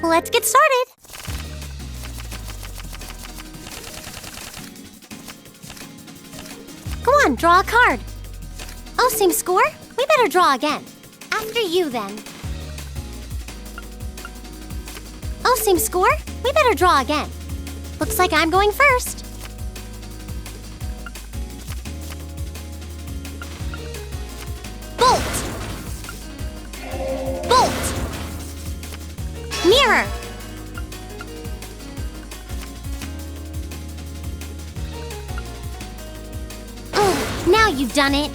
Let's get started. Go on, draw a card. Oh, same score? We better draw again. After you, then. Oh, same score? We better draw again. Looks like I'm going first. Bolt! Bolt! Mirror! Oh, now you've done it.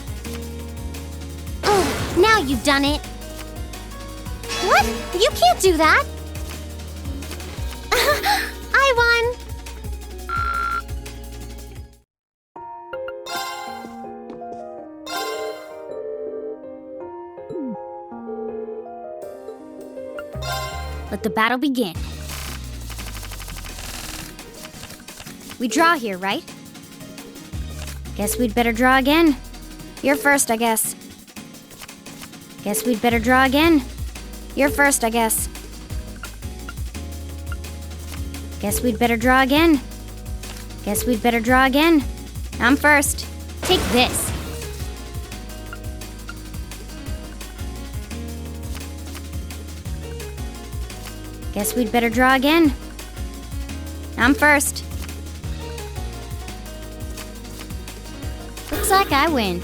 Oh, now you've done it. What? You can't do that. I won. Let the battle begin. We draw here, right? Guess we'd better draw again. You're first, I guess. Guess we'd better draw again. You're first, I guess. Guess we'd better draw again. Guess we'd better draw again. I'm first. Take this. Guess we'd better draw again. I'm first. Looks like I win.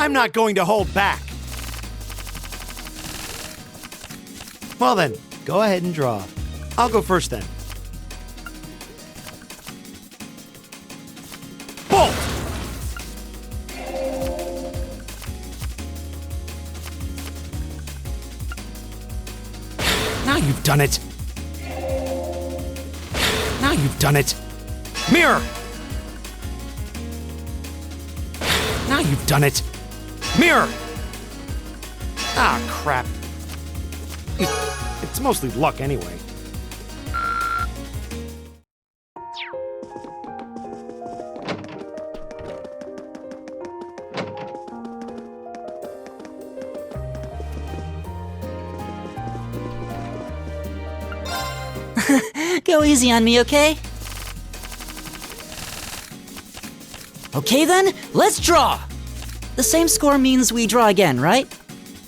I'm not going to hold back. Well then, go ahead and draw. I'll go first then. Bolt! Now you've done it. Now you've done it. Mirror! Now you've done it. Mirror! Ah, crap. It's mostly luck anyway. Go easy on me, okay? Okay then, let's draw! The same score means we draw again, right?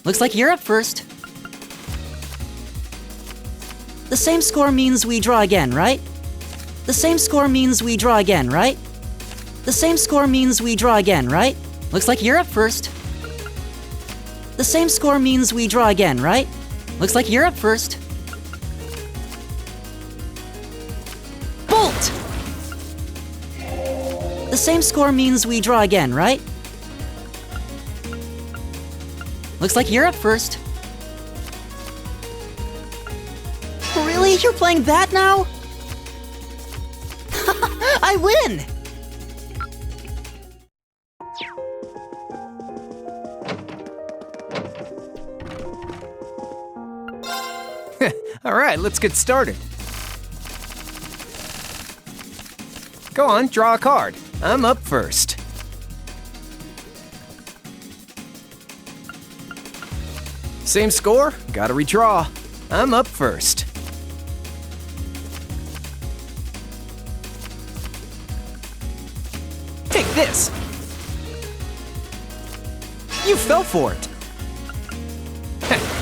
Looks like you're up first. The same score means we draw again, right? The same score means we draw again, right? The same score means we draw again, right? Looks like you're up first. The same score means we draw again, right? Looks like you're up first. Bolt! The same score means we draw again, right? Looks like you're up first. Really? You're playing that now? I win! All right, let's get started. Go on, draw a card. I'm up first. Same score, gotta redraw. I'm up first. Take this. You fell for it.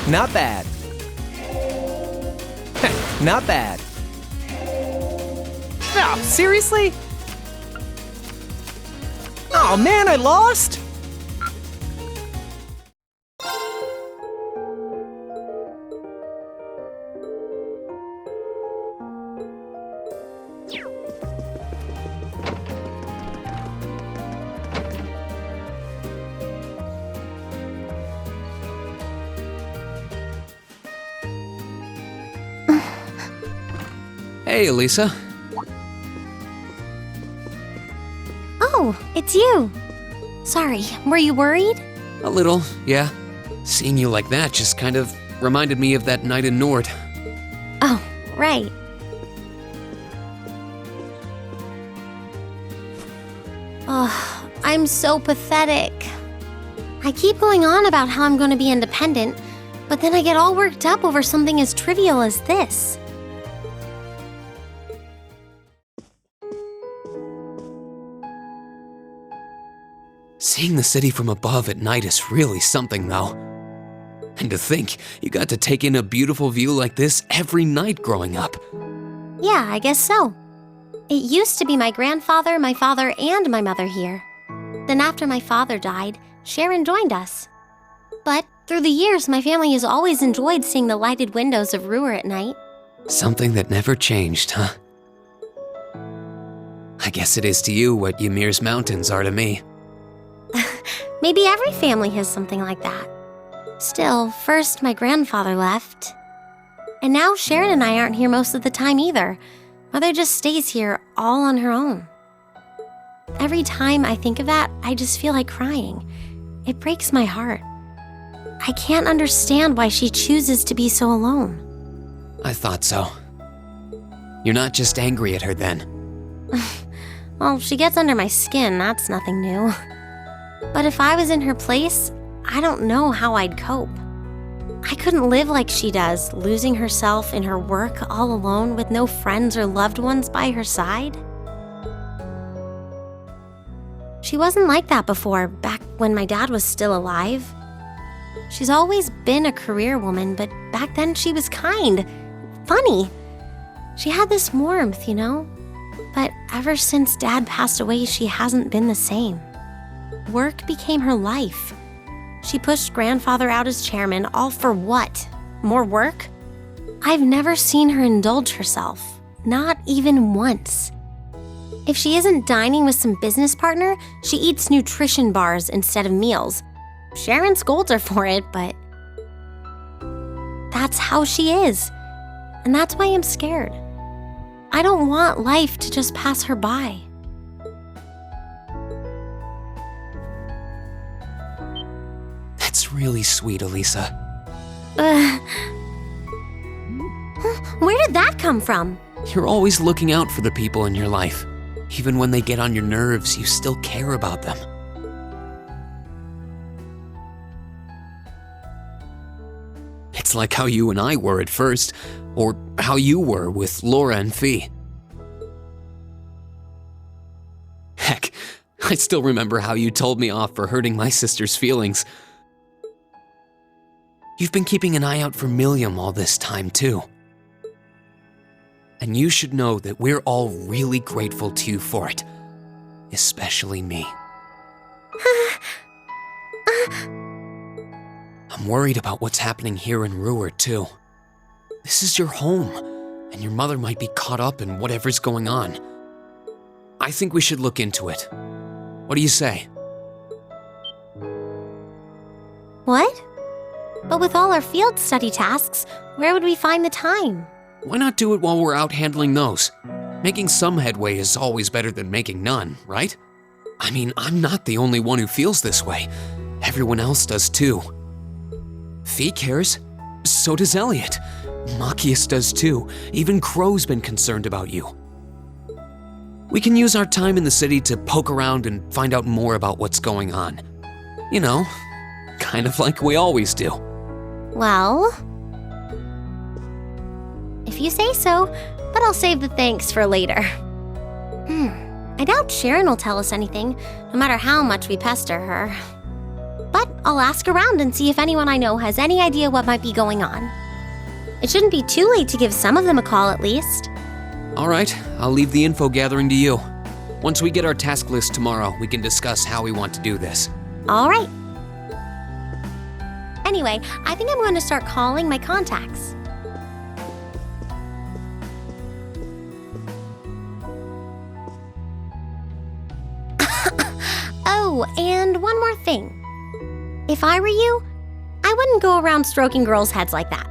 Not bad. Not bad. Oh, seriously? Oh man, I lost? Hey, Elisa. Oh, it's you. Sorry, were you worried? A little, yeah. Seeing you like that just kind of reminded me of that night in Nord. Oh, right. Oh, I'm so pathetic. I keep going on about how I'm going to be independent, but then I get all worked up over something as trivial as this. Seeing the city from above at night is really something, though. And to think, you got to take in a beautiful view like this every night growing up. Yeah, I guess so. It used to be my grandfather, my father, and my mother here. Then after my father died, Sharon joined us. But through the years, my family has always enjoyed seeing the lighted windows of Ruhr at night. Something that never changed, huh? I guess it is to you what Ymir's mountains are to me. Maybe every family has something like that. Still, first my grandfather left. And now Sharon and I aren't here most of the time either. Mother just stays here all on her own. Every time I think of that, I just feel like crying. It breaks my heart. I can't understand why she chooses to be so alone. I thought so. You're not just angry at her then. Well, she gets under my skin, that's nothing new. But if I was in her place, I don't know how I'd cope. I couldn't live like she does, losing herself in her work all alone with no friends or loved ones by her side. She wasn't like that before, back when my dad was still alive. She's always been a career woman, but back then she was kind, funny. She had this warmth, you know? But ever since Dad passed away, she hasn't been the same. Work became her life, She pushed grandfather out as chairman, all for what? More work? I've never seen her indulge herself, not even once. If she isn't dining with some business partner, she eats nutrition bars instead of meals. Sharon scolds her for it, but that's how she is. And that's why I'm scared. I don't want life to just pass her by. That's really sweet, Elisa. Where did that come from? You're always looking out for the people in your life. Even when they get on your nerves, you still care about them. It's like how you and I were at first, or how you were with Laura and Fee. Heck, I still remember how you told me off for hurting my sister's feelings. You've been keeping an eye out for Milliam all this time, too. And you should know that we're all really grateful to you for it. Especially me. I'm worried about what's happening here in Ruhr, too. This is your home, and your mother might be caught up in whatever's going on. I think we should look into it. What do you say? What? But with all our field study tasks, where would we find the time? Why not do it while we're out handling those? Making some headway is always better than making none, right? I mean, I'm not the only one who feels this way. Everyone else does too. Fee cares. So does Elliot. Machias does too. Even Crow's been concerned about you. We can use our time in the city to poke around and find out more about what's going on. You know, kind of like we always do. Well, if you say so, but I'll save the thanks for later. I doubt Sharon will tell us anything, no matter how much we pester her. But I'll ask around and see if anyone I know has any idea what might be going on. It shouldn't be too late to give some of them a call at least. All right, I'll leave the info gathering to you. Once we get our task list tomorrow, we can discuss how we want to do this. All right. Anyway, I think I'm going to start calling my contacts. Oh, and one more thing. If I were you, I wouldn't go around stroking girls' heads like that.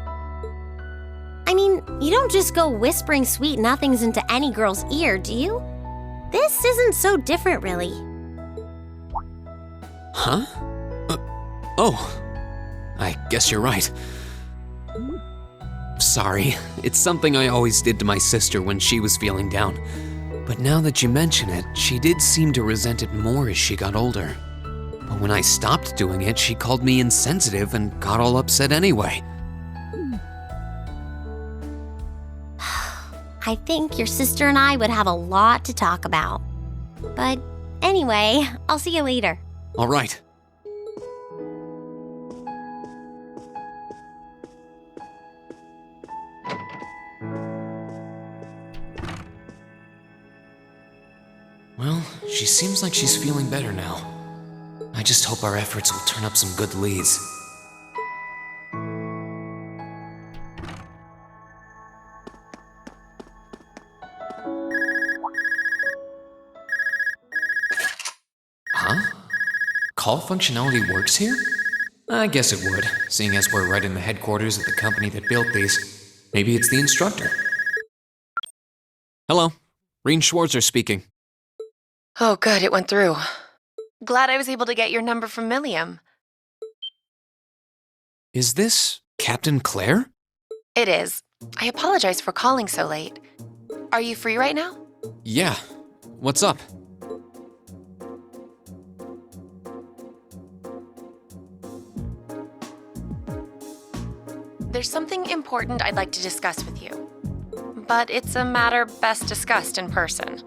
I mean, you don't just go whispering sweet nothings into any girl's ear, do you? This isn't so different, really. Huh? Oh. I guess you're right. Sorry, it's something I always did to my sister when she was feeling down. But now that you mention it, she did seem to resent it more as she got older. But when I stopped doing it, she called me insensitive and got all upset anyway. I think your sister and I would have a lot to talk about. But anyway, I'll see you later. All right. Well, she seems like she's feeling better now. I just hope our efforts will turn up some good leads. Huh? Call functionality works here? I guess it would, seeing as we're right in the headquarters of the company that built these. Maybe it's the instructor. Hello, Reen Schwarzer speaking. Oh, good, it went through. Glad I was able to get your number from Milliam. Is this Captain Claire? It is. I apologize for calling so late. Are you free right now? Yeah. What's up? There's something important I'd like to discuss with you. But it's a matter best discussed in person.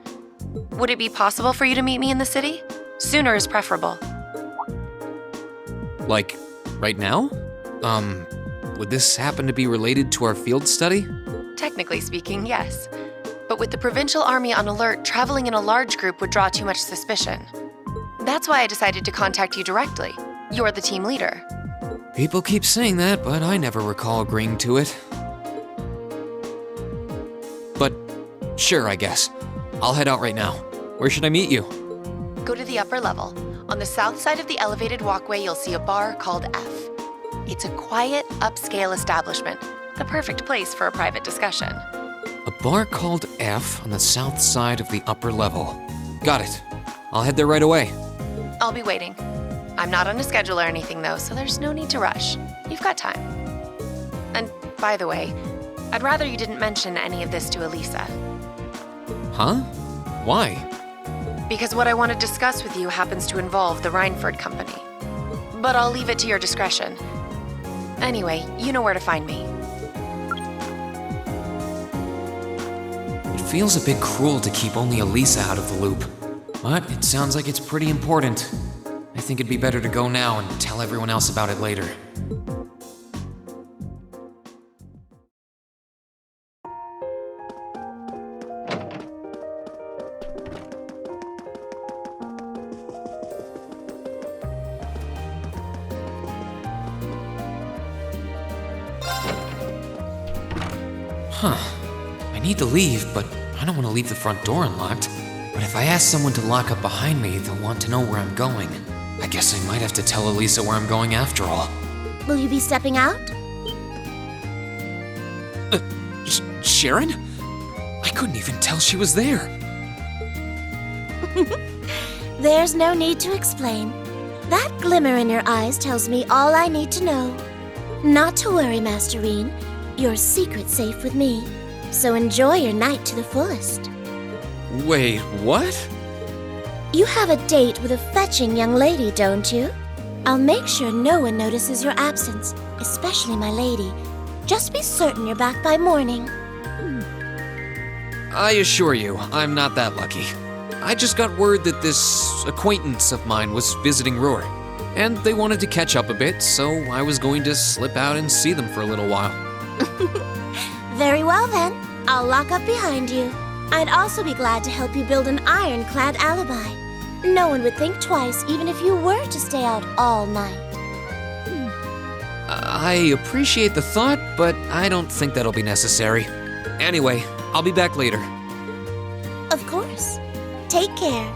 Would it be possible for you to meet me in the city? Sooner is preferable. Like, right now? Would this happen to be related to our field study? Technically speaking, yes. But with the provincial army on alert, traveling in a large group would draw too much suspicion. That's why I decided to contact you directly. You're the team leader. People keep saying that, but I never recall agreeing to it. But sure, I guess. I'll head out right now. Where should I meet you? Go to the upper level. On the south side of the elevated walkway, you'll see a bar called F. It's a quiet, upscale establishment. The perfect place for a private discussion. A bar called F on the south side of the upper level. Got it. I'll head there right away. I'll be waiting. I'm not on a schedule or anything, though, so there's no need to rush. You've got time. And by the way, I'd rather you didn't mention any of this to Elisa. Huh? Why? Because what I want to discuss with you happens to involve the Rhineford Company. But I'll leave it to your discretion. Anyway, you know where to find me. It feels a bit cruel to keep only Elisa out of the loop. But it sounds like it's pretty important. I think it'd be better to go now and tell everyone else about it later. I need to leave, but I don't want to leave the front door unlocked. But if I ask someone to lock up behind me, they'll want to know where I'm going. I guess I might have to tell Elisa where I'm going after all. Will you be stepping out? Sharon? I couldn't even tell she was there. There's no need to explain. That glimmer in your eyes tells me all I need to know. Not to worry, Masterine. Your secret's safe with me. So enjoy your night to the fullest. Wait, what? You have a date with a fetching young lady, don't you? I'll make sure no one notices your absence, especially my lady. Just be certain you're back by morning. I assure you, I'm not that lucky. I just got word that this acquaintance of mine was visiting Roar, and they wanted to catch up a bit, so I was going to slip out and see them for a little while. Very well then. I'll lock up behind you. I'd also be glad to help you build an ironclad alibi. No one would think twice, even if you were to stay out all night. I appreciate the thought, but I don't think that'll be necessary. Anyway, I'll be back later. Of course. Take care.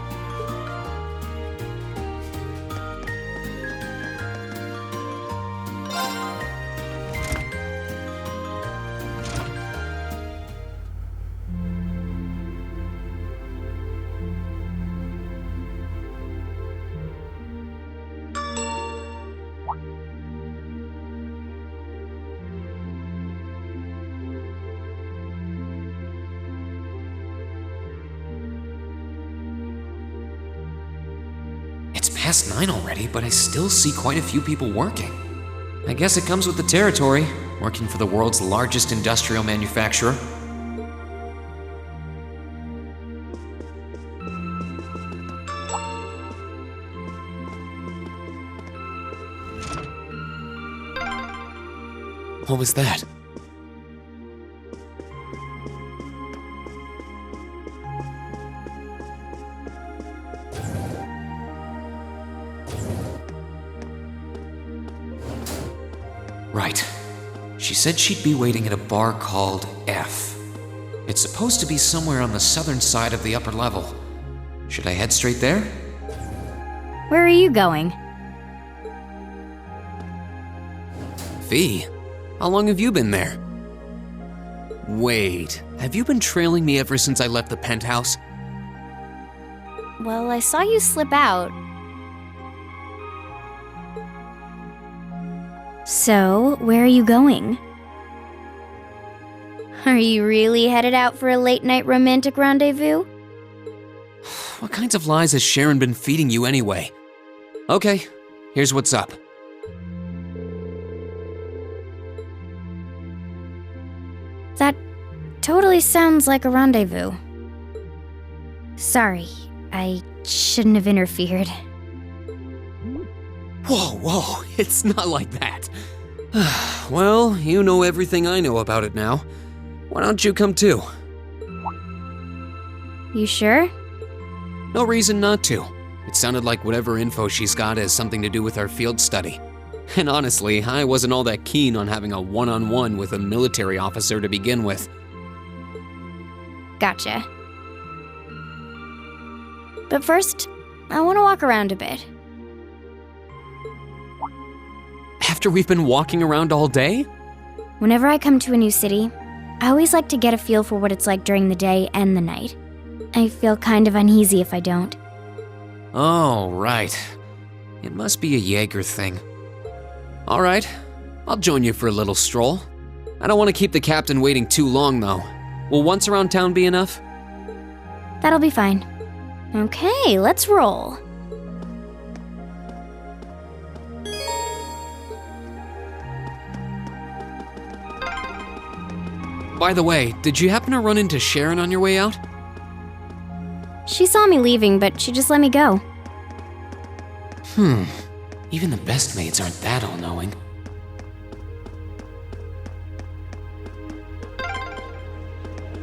It's past 9 already, but I still see quite a few people working. I guess it comes with the territory, working for the world's largest industrial manufacturer. What was that? Right. She said she'd be waiting at a bar called F. It's supposed to be somewhere on the southern side of the upper level. Should I head straight there? Where are you going? V, how long have you been there? Wait, have you been trailing me ever since I left the penthouse? Well, I saw you slip out. So, where are you going? Are you really headed out for a late-night romantic rendezvous? What kinds of lies has Sharon been feeding you anyway? Okay, here's what's up. That totally sounds like a rendezvous. Sorry, I shouldn't have interfered. Whoa, it's not like that. Well, you know everything I know about it now. Why don't you come too? You sure? No reason not to. It sounded like whatever info she's got has something to do with our field study. And honestly, I wasn't all that keen on having a one-on-one with a military officer to begin with. Gotcha. But first, I want to walk around a bit. After we've been walking around all day? Whenever I come to a new city, I always like to get a feel for what it's like during the day and the night. I feel kind of uneasy if I don't. Oh, right. It must be a Jaeger thing. All right, I'll join you for a little stroll. I don't want to keep the captain waiting too long, though. Will once around town be enough? That'll be fine. Okay, let's roll. By the way, did you happen to run into Sharon on your way out? She saw me leaving, but she just let me go. Even the best maids aren't that all-knowing.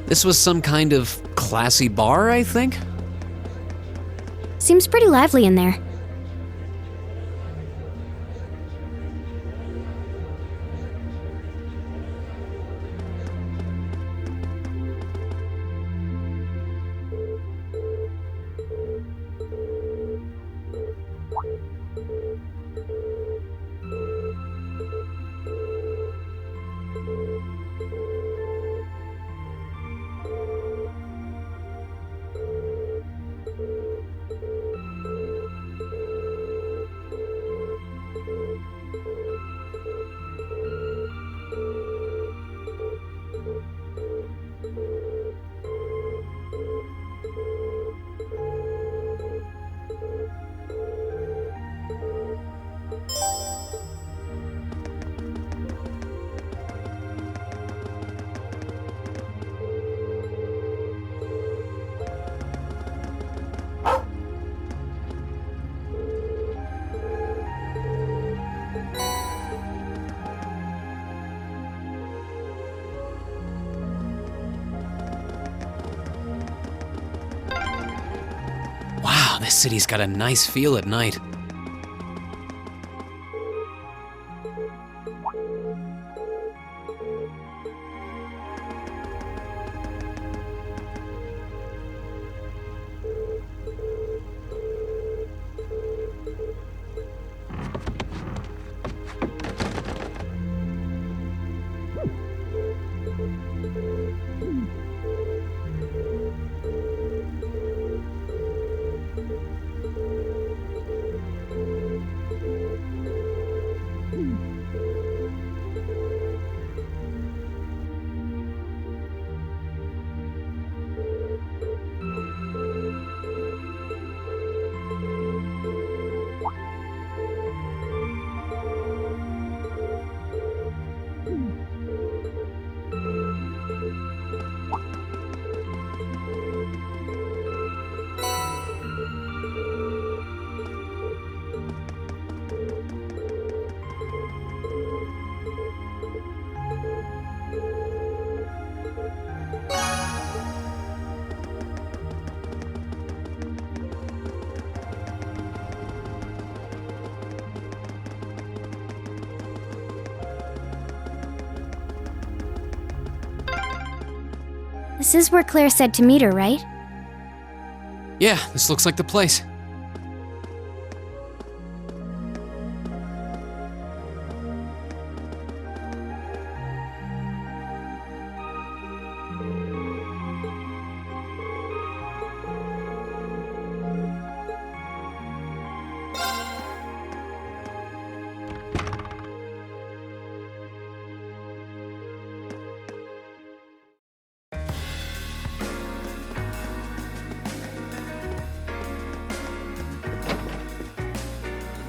This was some kind of classy bar, I think? Seems pretty lively in there. Wow, this city's got a nice feel at night. This is where Claire said to meet her, right? Yeah, this looks like the place.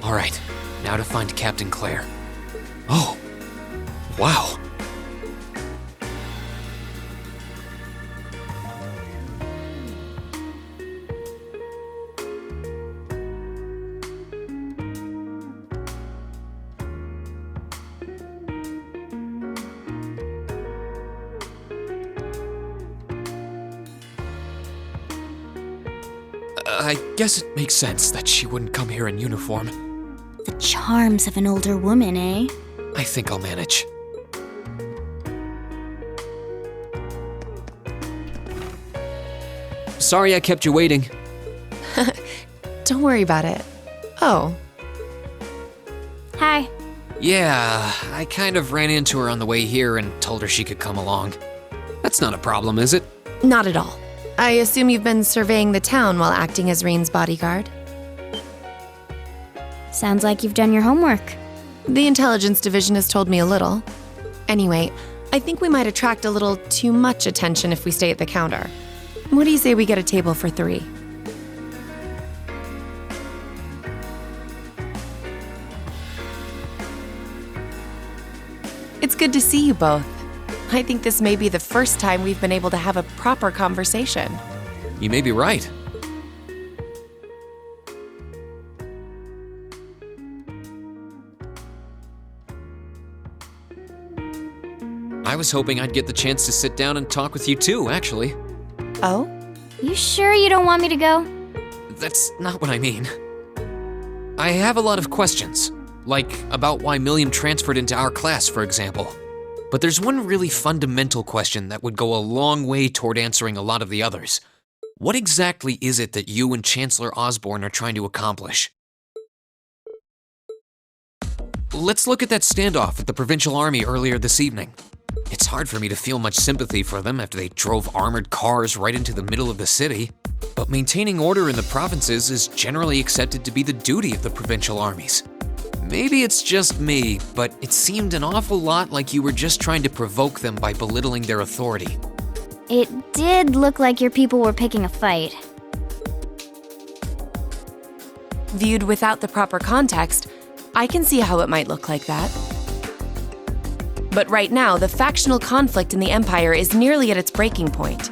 All right, now to find Captain Claire. Oh, wow. I guess it makes sense that she wouldn't come here in uniform. The charms of an older woman, eh? I think I'll manage. Sorry I kept you waiting. Don't worry about it. Oh, Hi. Yeah, I kind of ran into her on the way here and told her she could come along. That's not a problem, is it? not at all. I assume you've been surveying the town while acting as Reen's bodyguard? Sounds like you've done your homework. The intelligence division has told me a little. Anyway, I think we might attract a little too much attention if we stay at the counter. What do you say we get a table for 3? It's good to see you both. I think this may be the first time we've been able to have a proper conversation. You may be right. I was hoping I'd get the chance to sit down and talk with you too, actually. Oh? You sure you don't want me to go? That's not what I mean. I have a lot of questions, like about why Milliam transferred into our class, for example. But there's one really fundamental question that would go a long way toward answering a lot of the others. What exactly is it that you and Chancellor Osborne are trying to accomplish? Let's look at that standoff with the Provincial Army earlier this evening. It's hard for me to feel much sympathy for them after they drove armored cars right into the middle of the city. But maintaining order in the provinces is generally accepted to be the duty of the provincial armies. Maybe it's just me, but it seemed an awful lot like you were just trying to provoke them by belittling their authority. It did look like your people were picking a fight. Viewed without the proper context, I can see how it might look like that. But right now, the factional conflict in the Empire is nearly at its breaking point.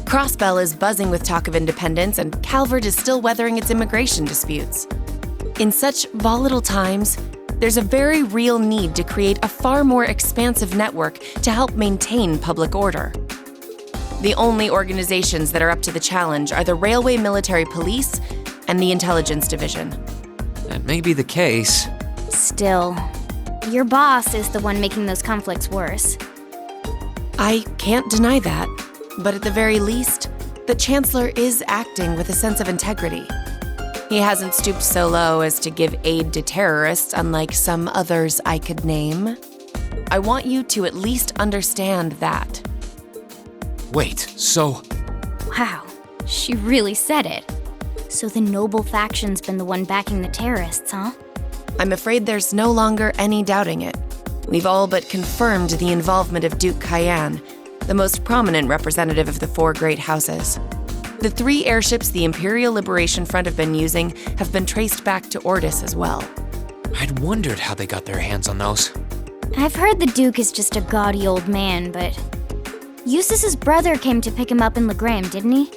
Crossbell is buzzing with talk of independence, and Calvert is still weathering its immigration disputes. In such volatile times, there's a very real need to create a far more expansive network to help maintain public order. The only organizations that are up to the challenge are the Railway Military Police and the Intelligence Division. That may be the case. Still, your boss is the one making those conflicts worse. I can't deny that, but at the very least, the Chancellor is acting with a sense of integrity. He hasn't stooped so low as to give aid to terrorists, unlike some others I could name. I want you to at least understand that. Wait, so... Wow, she really said it. So the noble faction's been the one backing the terrorists, huh? I'm afraid there's no longer any doubting it. We've all but confirmed the involvement of Duke Cayenne, the most prominent representative of the 4 great houses. The 3 airships the Imperial Liberation Front have been using have been traced back to Ordis as well. I'd wondered how they got their hands on those. I've heard the Duke is just a gaudy old man, but Eustace's brother came to pick him up in Legram, didn't he?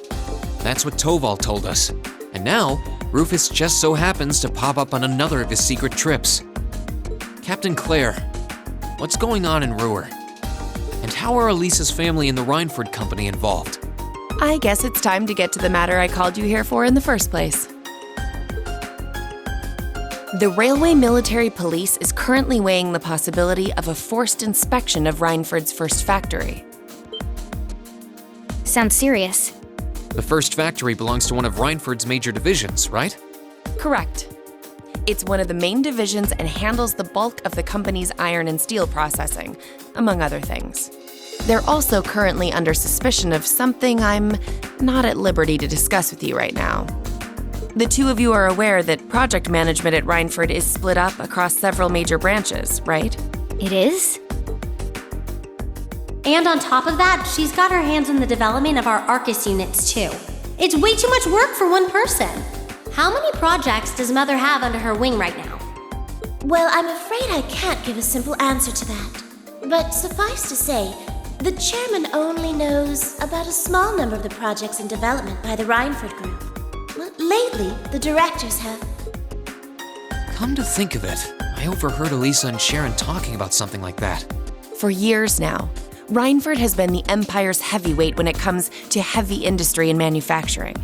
That's what Toval told us. And now, Rufus just so happens to pop up on another of his secret trips. Captain Clare, what's going on in Ruhr? And how are Elisa's family and the Reinford Company involved? I guess it's time to get to the matter I called you here for in the first place. The Railway Military Police is currently weighing the possibility of a forced inspection of Reinford's first factory. Sounds serious. The first factory belongs to one of Reinford's major divisions, right? Correct. It's one of the main divisions and handles the bulk of the company's iron and steel processing, among other things. They're also currently under suspicion of something I'm not at liberty to discuss with you right now. The 2 of you are aware that project management at Reinford is split up across several major branches, right? It is? And on top of that, she's got her hands in the development of our Arcus units too. It's way too much work for one person. How many projects does Mother have under her wing right now? Well, I'm afraid I can't give a simple answer to that. But suffice to say, the chairman only knows about a small number of the projects in development by the Reinford Group. Well, lately, the directors have. Come to think of it, I overheard Elisa and Sharon talking about something like that. For years now, Reinford has been the Empire's heavyweight when it comes to heavy industry and manufacturing.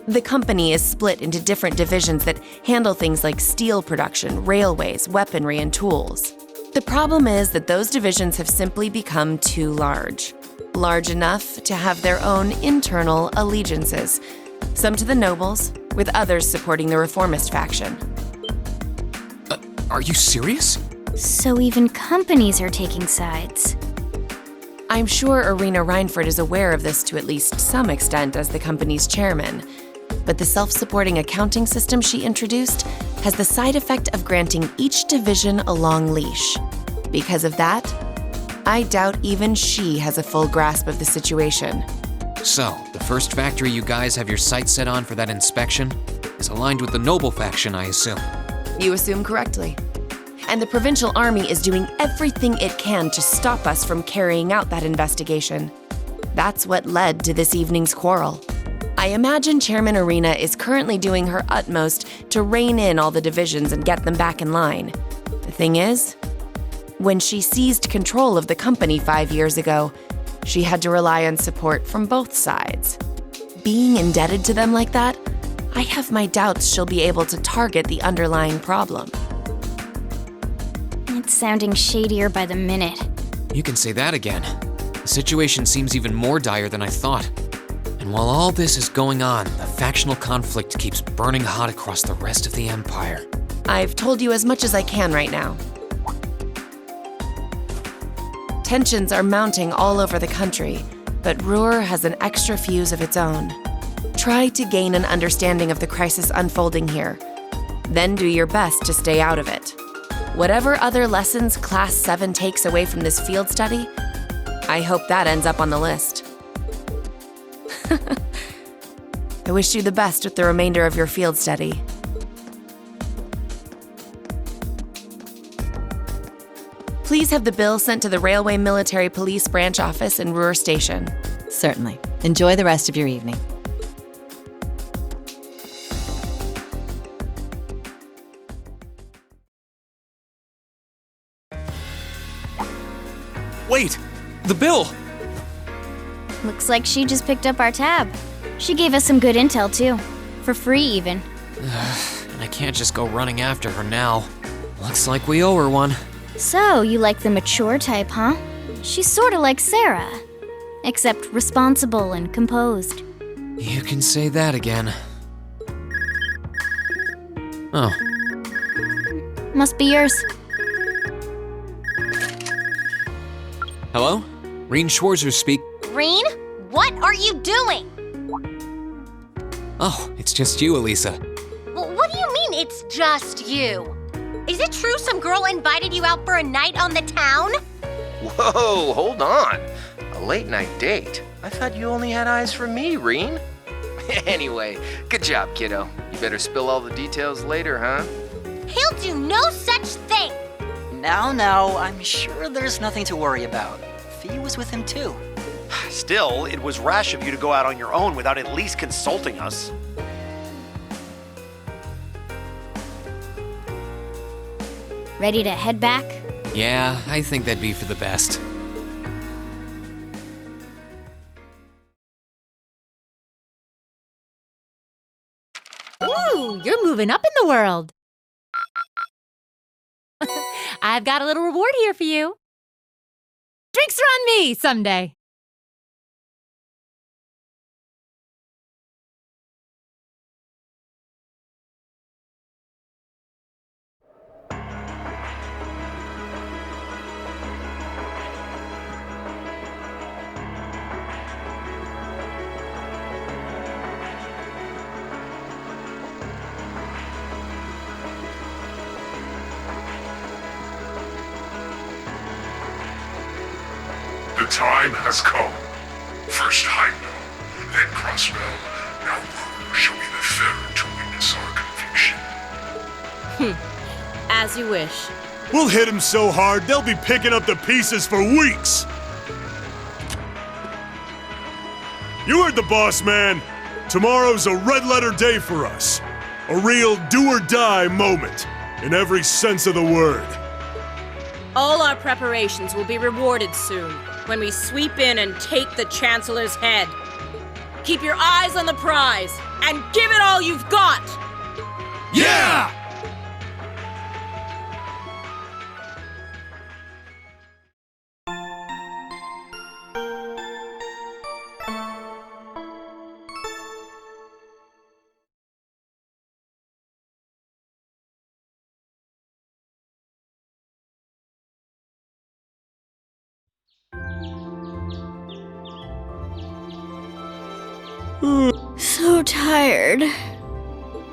The company is split into different divisions that handle things like steel production, railways, weaponry, and tools. The problem is that those divisions have simply become too large. Large enough to have their own internal allegiances, some to the nobles, with others supporting the reformist faction. Are you serious? So even companies are taking sides. I'm sure Irina Reinford is aware of this to at least some extent as the company's chairman, but the self-supporting accounting system she introduced has the side effect of granting each division a long leash. Because of that, I doubt even she has a full grasp of the situation. So, the first factory you guys have your sights set on for that inspection is aligned with the noble faction, I assume. You assume correctly. And the provincial army is doing everything it can to stop us from carrying out that investigation. That's what led to this evening's quarrel. I imagine Chairman Irina is currently doing her utmost to rein in all the divisions and get them back in line. The thing is, when she seized control of the company 5 years ago, she had to rely on support from both sides. Being indebted to them like that, I have my doubts she'll be able to target the underlying problem. It's sounding shadier by the minute. You can say that again. The situation seems even more dire than I thought. And while all this is going on, the factional conflict keeps burning hot across the rest of the Empire. I've told you as much as I can right now. Tensions are mounting all over the country, but Ruhr has an extra fuse of its own. Try to gain an understanding of the crisis unfolding here. Then do your best to stay out of it. Whatever other lessons Class 7 takes away from this field study, I hope that ends up on the list. I wish you the best with the remainder of your field study. Please have the bill sent to the Railway Military Police Branch Office in Ruhr Station. Certainly. Enjoy the rest of your evening. Wait! The bill! Looks like she just picked up our tab. She gave us some good intel, too. For free, even. And I can't just go running after her now. Looks like we owe her one. So, you like the mature type, huh? She's sorta like Sarah. Except responsible and composed. You can say that again. Oh, Must be yours. hello? Reen Schwarzer speak. Reen, what are you doing? Oh, it's just you, Elisa. What do you mean it's just you? Is it true some girl invited you out for a night on the town? Whoa, hold on. A late night date? I thought you only had eyes for me, Reen. Anyway, good job, kiddo. You better spill all the details later, huh? He'll do no such thing. Now, I'm sure there's nothing to worry about. Fee was with him too. Still, it was rash of you to go out on your own without at least consulting us. Ready to head back? Yeah, I think that'd be for the best. Ooh, you're moving up in the world. I've got a little reward here for you. Drinks are on me someday. The time has come. First Heimdall, then Crossbell, now Ruhr shall be the third to witness our conviction. As you wish. We'll hit him so hard, they'll be picking up the pieces for weeks! You heard the boss, man. Tomorrow's a red-letter day for us. A real do-or-die moment, in every sense of the word. All our preparations will be rewarded soon, when we sweep in and take the Chancellor's head. Keep your eyes on the prize. and give it all you've got! Yeah! So tired.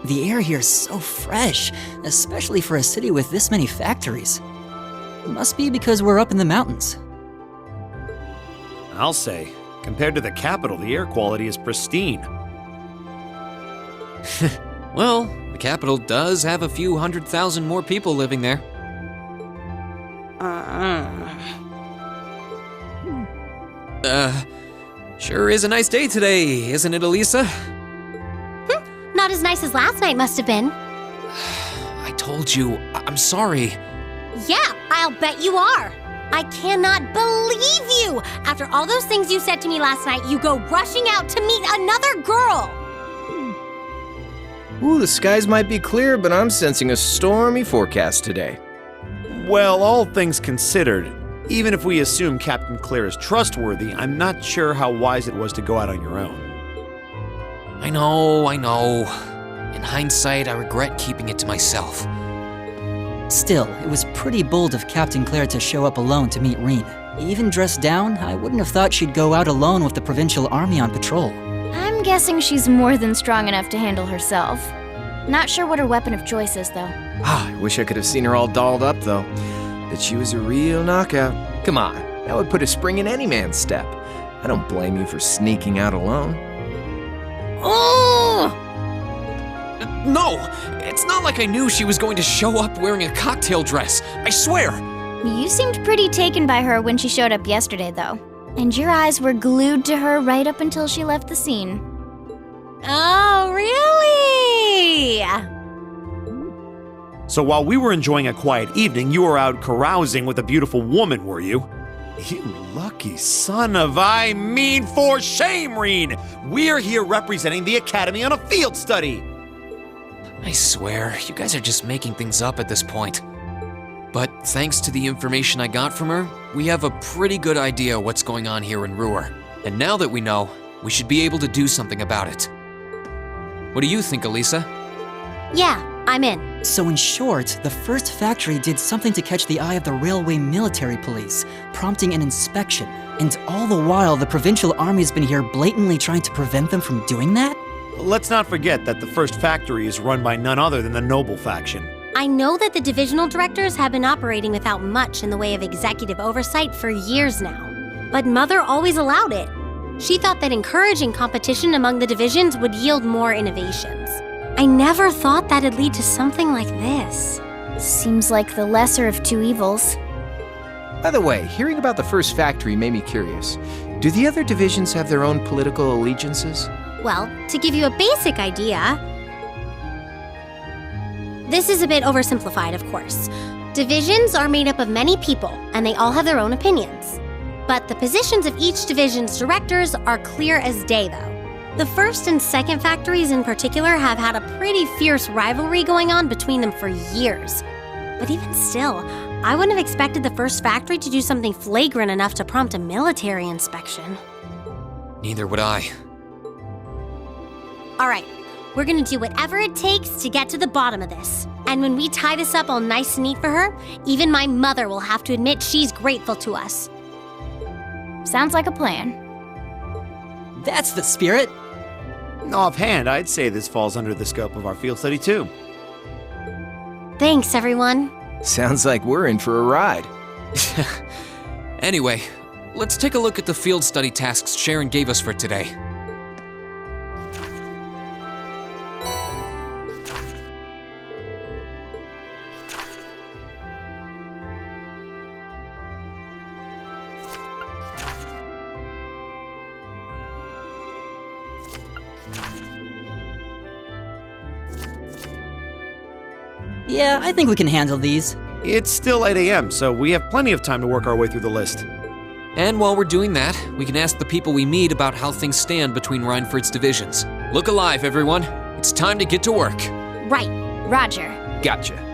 The air here is so fresh, especially for a city with this many factories. It must be because we're up in the mountains. I'll say, compared to the capital, the air quality is pristine. Well, the capital does have a few 100,000 more people living there. Sure is a nice day today, isn't it, Elisa? Not as nice as last night must have been. I told you, I'm sorry. Yeah, I'll bet you are. I cannot believe you! After all those things you said to me last night, you go rushing out to meet another girl! Ooh, the skies might be clear, but I'm sensing a stormy forecast today. Well, all things considered, even if we assume Captain Claire is trustworthy, I'm not sure how wise it was to go out on your own. I know. In hindsight, I regret keeping it to myself. Still, it was pretty bold of Captain Claire to show up alone to meet Reen. Even dressed down, I wouldn't have thought she'd go out alone with the Provincial Army on patrol. I'm guessing she's more than strong enough to handle herself. Not sure what her weapon of choice is, though. I wish I could have seen her all dolled up, though. But she was a real knockout. Come on, that would put a spring in any man's step. I don't blame you for sneaking out alone. Oh! No! It's not like I knew she was going to show up wearing a cocktail dress. I swear! You seemed pretty taken by her when she showed up yesterday, though. And your eyes were glued to her right up until she left the scene. Oh, really? So while we were enjoying a quiet evening, you were out carousing with a beautiful woman, were you? You lucky son of for shame, Reen! We're here representing the Academy on a field study! I swear, you guys are just making things up at this point. But thanks to the information I got from her, we have a pretty good idea what's going on here in Ruhr. And now that we know, we should be able to do something about it. What do you think, Elisa? Yeah, I'm in. So in short, the first factory did something to catch the eye of the railway military police, prompting an inspection. And all the while, the Provincial Army's been here blatantly trying to prevent them from doing that? Let's not forget that the first factory is run by none other than the Noble faction. I know that the divisional directors have been operating without much in the way of executive oversight for years now. But Mother always allowed it. She thought that encouraging competition among the divisions would yield more innovations. I never thought that'd lead to something like this. Seems like the lesser of two evils. By the way, hearing about the first factory made me curious. Do the other divisions have their own political allegiances? Well, to give you a basic idea, this is a bit oversimplified, of course. Divisions are made up of many people, and they all have their own opinions. But the positions of each division's directors are clear as day, though. The first and second factories in particular have had a pretty fierce rivalry going on between them for years. But even still, I wouldn't have expected the first factory to do something flagrant enough to prompt a military inspection. Neither would I. All right, we're gonna do whatever it takes to get to the bottom of this. And when we tie this up all nice and neat for her, even my mother will have to admit she's grateful to us. Sounds like a plan. That's the spirit! Offhand, I'd say this falls under the scope of our field study too. Thanks, everyone. Sounds like we're in for a ride. Anyway, let's take a look at the field study tasks Sharon gave us for today. Yeah, I think we can handle these. It's still 8 a.m., so we have plenty of time to work our way through the list. And while we're doing that, we can ask the people we meet about how things stand between Reinford's divisions. Look alive, everyone. It's time to get to work. Right. Roger. Gotcha.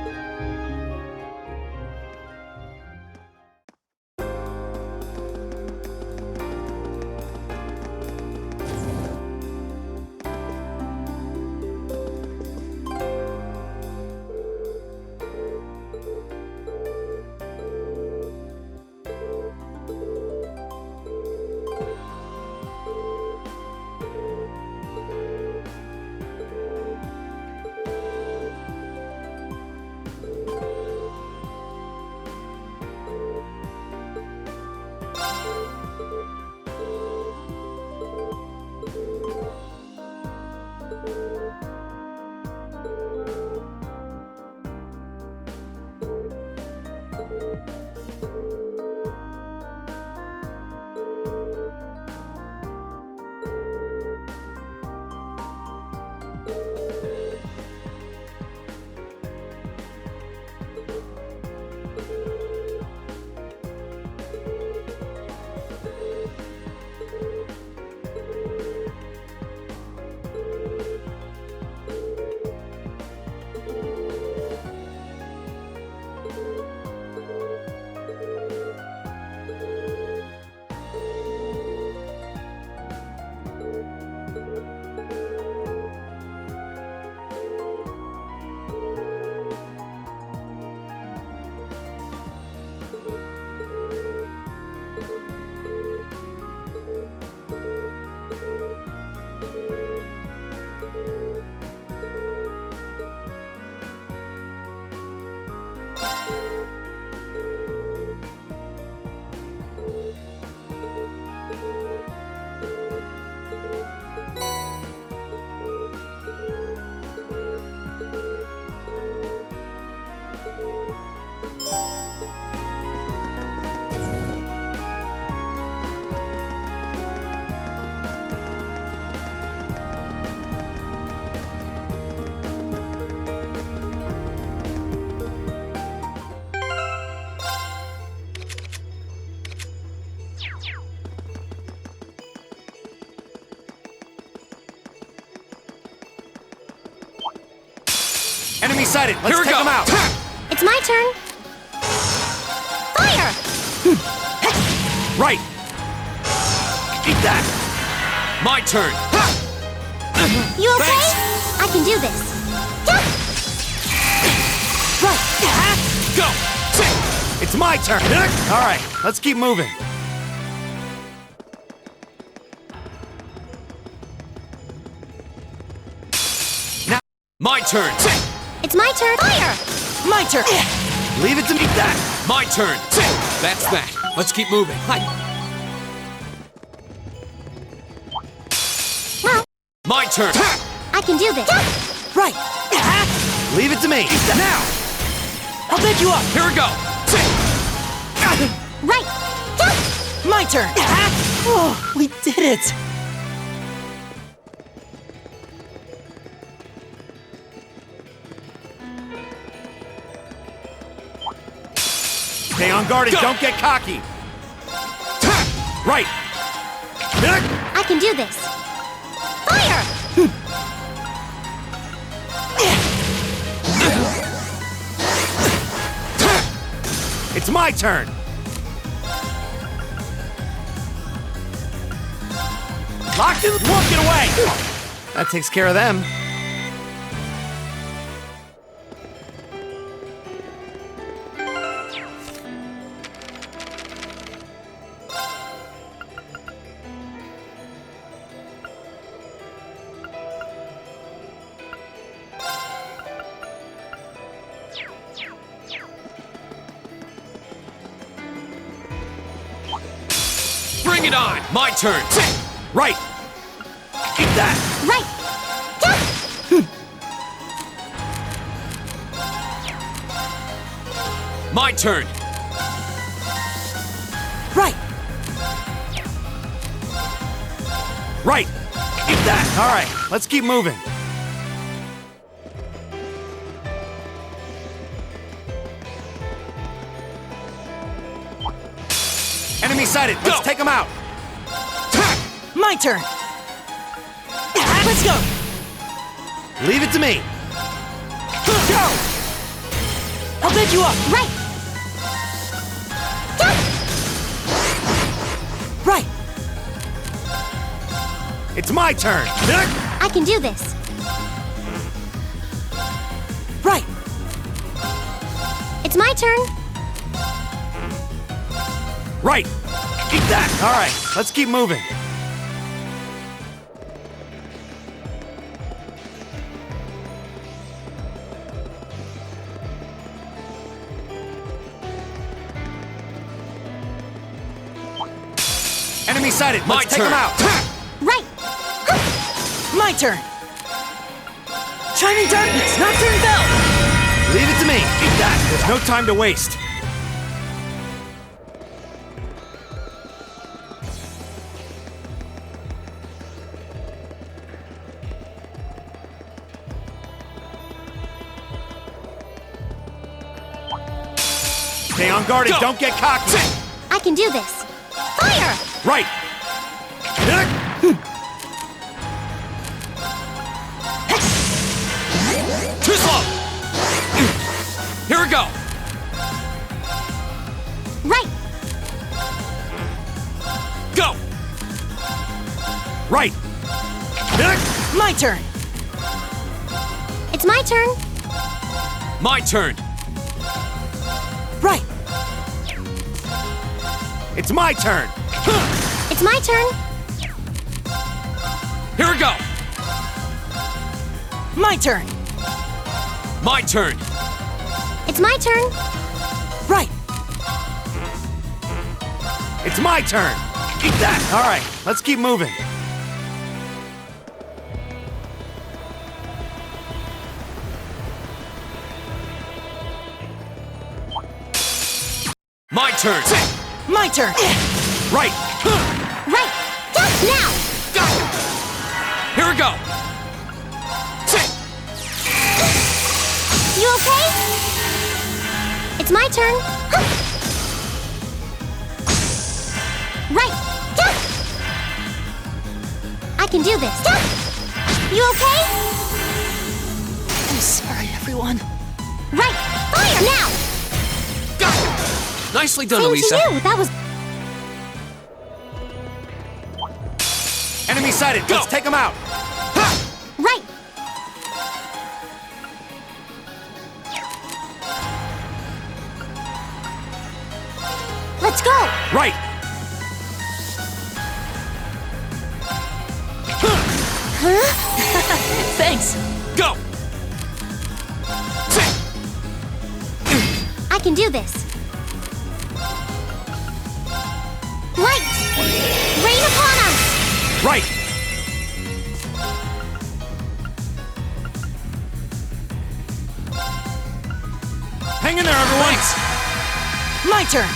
Enemy sighted. Let's Here we take go. them out. It's my turn. Fire! Right. Eat that. My turn. You okay? Thanks. I can do this. Go. It's my turn. All right, let's keep moving. My turn. It's my turn. Fire! My turn! Leave it to me. That. My turn. That's that. Let's keep moving. Well, My turn. I can do this. Right! Leave it to me. Now. I'll pick you up! Here we go. Right. My turn! Oh, we did it! Stay on guard and Go. don't get cocky. Right. I can do this. Fire! It's my turn. Locked in. Won't get away. That takes care of them. Bring it on. My turn. Right. Eat that. Right. My turn. Right! Right. Eat that. All right, let's keep moving. Enemy sighted. Let's Go. take them out. My turn! Let's go! Leave it to me. Go! I'll pick you up! Right! Right! It's my turn. I can do this. Right! It's my turn. Right. Eat that. All right, let's keep moving. Enemy sighted. Let's take turn. them out. Right! My turn! Shining Darkness! Nocturne Bell! Leave it to me. Eat that. There's no time to waste. Stay on guard and Go. don't get cocky. I can do this. Fire! Right. Too slow! Here we go! Right! Go! Right. My turn! It's my turn. My turn! Right! It's my turn. It's my turn. Here we go! My turn! My turn! It's my turn. Right! It's my turn. Eat that. All right, let's keep moving. My turn! My turn! Right. Right! Now! Here we go! You okay? It's my turn. Right! I can do this. You okay? I'm sorry, everyone. Right! Fire now! Nicely done, Same Elisa. to you. That was Enemy sighted. Let's take them out. right. Let's go. Right. Thanks! Go! I can do this. Light! Rain upon us! Right. Hang in there, everyone. Thanks! My turn!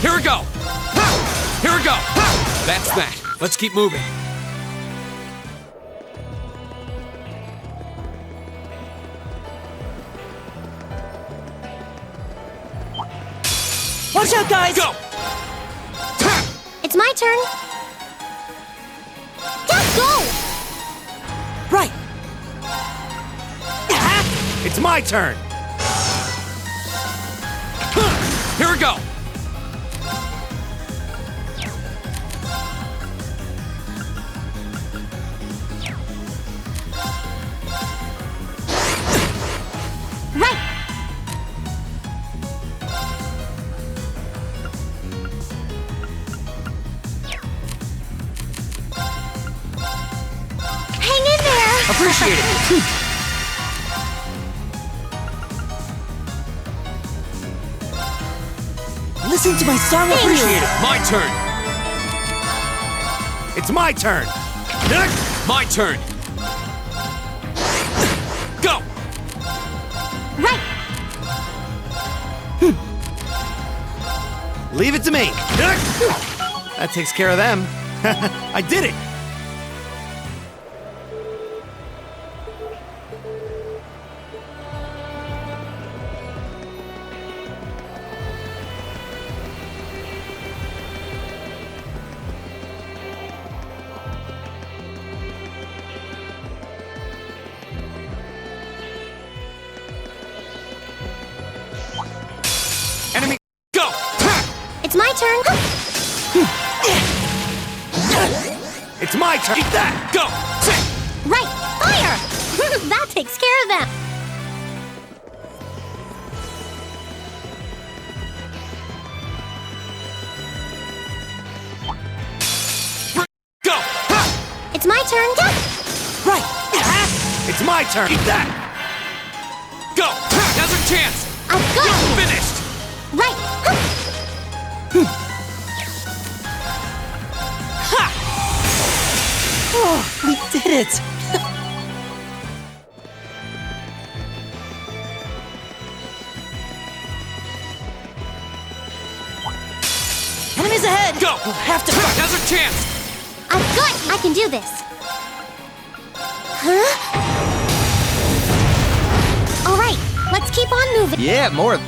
Here we go! Here we go! That's that. Let's keep moving. Watch out, guys! Go! It's my turn. Just go! Right! It's my turn. Here we go! Right! Hang in there! Appreciate it. Listen to my song of Appreciate it. My turn. It's my turn. My turn. Go! Right! Leave it to me. That takes care of them. I did it. turn. Eat that! Go! Sit! Right! Fire! That takes care of them! Go! Ha! It's my turn. Go! Right! It's my turn. Eat that! Go! Ha! Now's our chance! I've got you! Finished! Right! Oh, we did it! Enemies ahead! Go! We'll have to. Now's our chance! I've got. I can do this. Huh? All right. Let's keep on moving. Yeah, more.